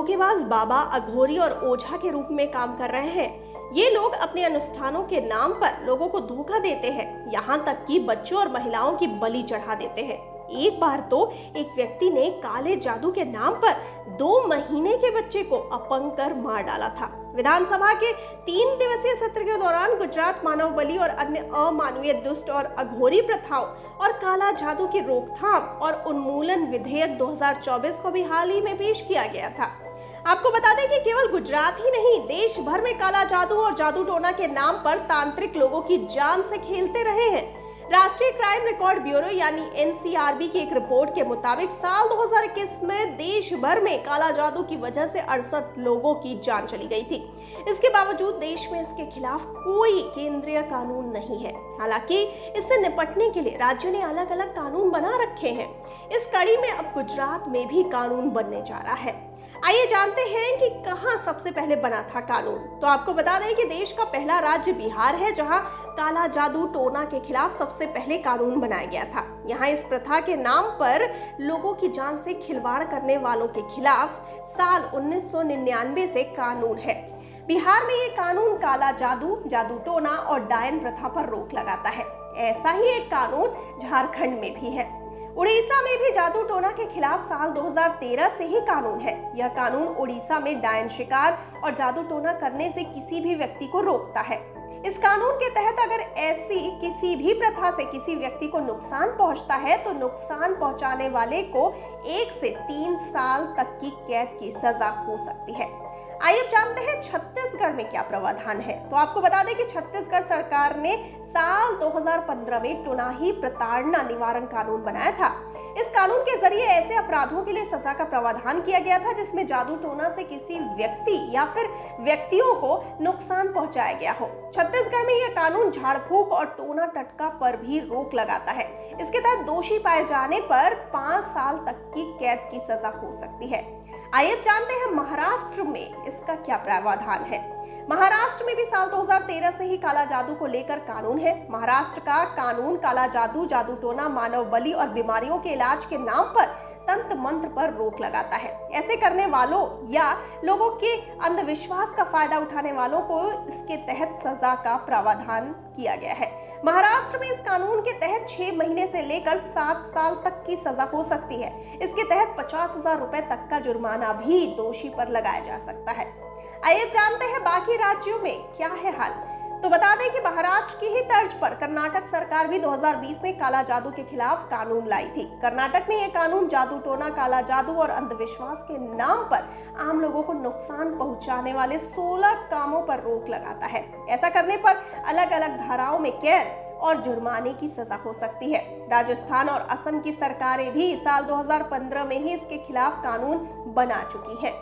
धोखेबाज बाबा, अघोरी और ओझा के रूप में काम कर रहे हैं। ये लोग अपने अनुष्ठानों के नाम पर लोगों को धोखा देते हैं, यहाँ तक कि बच्चों और महिलाओं की बलि चढ़ा देते हैं। एक बार तो एक व्यक्ति ने काले जादू के नाम पर 2 महीने के बच्चे को अपंग कर मार डाला था। विधानसभा के 3 दिवसीय सत्र के दौरान गुजरात मानव बलि और अन्य अमानवीय दुष्ट और अघोरी प्रथाओं और काला जादू की रोकथाम और उन्मूलन विधेयक 2024 को भी हाल ही में पेश किया गया था। आपको बता दें कि केवल गुजरात ही नहीं, देश भर में काला जादू और जादू टोना के नाम पर तांत्रिक लोगों की जान से खेलते रहे हैं। राष्ट्रीय क्राइम रिकॉर्ड ब्यूरो यानी एनसीआरबी की एक रिपोर्ट के मुताबिक साल 2021 में देश भर में काला जादू की वजह से 68 लोगों की जान चली गई थी। इसके बावजूद देश में इसके खिलाफ कोई केंद्रीय कानून नहीं है। हालांकि इससे निपटने के लिए राज्यों ने अलग अलग कानून बना रखे हैं। इस कड़ी में अब गुजरात में भी कानून बनने जा रहा है। आइए जानते हैं कि कहां सबसे पहले बना था कानून। तो आपको बता दें कि देश का पहला राज्य बिहार है, जहां काला जादू टोना के खिलाफ सबसे पहले कानून बनाया गया था। यहां इस प्रथा के नाम पर लोगों की जान से खिलवाड़ करने वालों के खिलाफ साल 1999 से कानून है। बिहार में ये कानून काला जादू, जादू टोना और डायन प्रथा पर रोक लगाता है। ऐसा ही एक कानून झारखंड में भी है। उड़ीसा में भी जादू टोना के खिलाफ साल 2013 से ही कानून है। यह कानून उड़ीसा में डायन शिकार और जादू टोना करने से किसी भी व्यक्ति को रोकता है। इस कानून के तहत अगर ऐसी किसी भी प्रथा से किसी व्यक्ति को नुकसान पहुंचता है तो नुकसान पहुंचाने वाले को 1 से 3 साल तक की कैद की सजा हो सकती है। आइए जानते हैं छत्तीसगढ़ में क्या प्रावधान है। तो आपको बता दें कि छत्तीसगढ़ सरकार ने साल 2015 में टोनाही प्रताड़ना निवारण कानून बनाया था। इस कानून के जरिए ऐसे अपराधों के लिए सजा का प्रावधान किया गया था जिसमें जादू टोना से किसी व्यक्ति या फिर व्यक्तियों को नुकसान पहुंचाया गया हो। छत्तीसगढ़ में यह कानून झाड़ फूक और टोना टटका पर भी रोक लगाता है। इसके तहत दोषी पाए जाने पर 5 साल तक की कैद की सजा हो सकती है। आइए जानते हैं महाराष्ट्र में इसका क्या प्रावधान है। महाराष्ट्र में भी साल 2013 से ही काला जादू को लेकर कानून है। महाराष्ट्र का कानून काला जादू, जादू टोना, मानव बलि और बीमारियों के इलाज के नाम पर तंत्र मंत्र पर रोक लगाता है। ऐसे करने वालों या लोगों के अंधविश्वास का फायदा उठाने वालों को इसके तहत सजा का प्रावधान किया गया है। महाराष्ट्र में इस कानून के तहत 6 महीने से लेकर 7 साल तक की सजा हो सकती है। इसके तहत 50,000 रुपए तक का जुर्माना भी दोषी पर लगाया जा सकता है। आइए जानते हैं बाकी राज्यों में क्या है हाल। तो बता दें कि महाराष्ट्र की ही तर्ज पर कर्नाटक सरकार भी 2020 में काला जादू के खिलाफ कानून लाई थी। कर्नाटक में यह कानून जादू टोना, काला जादू और अंधविश्वास के नाम पर आम लोगों को नुकसान पहुंचाने वाले 16 कामों पर रोक लगाता है। ऐसा करने पर अलग अलग धाराओं में कैद और जुर्माने की सजा हो सकती है। राजस्थान और असम की सरकारें भी साल 2015 में ही इसके खिलाफ कानून बना चुकी हैं।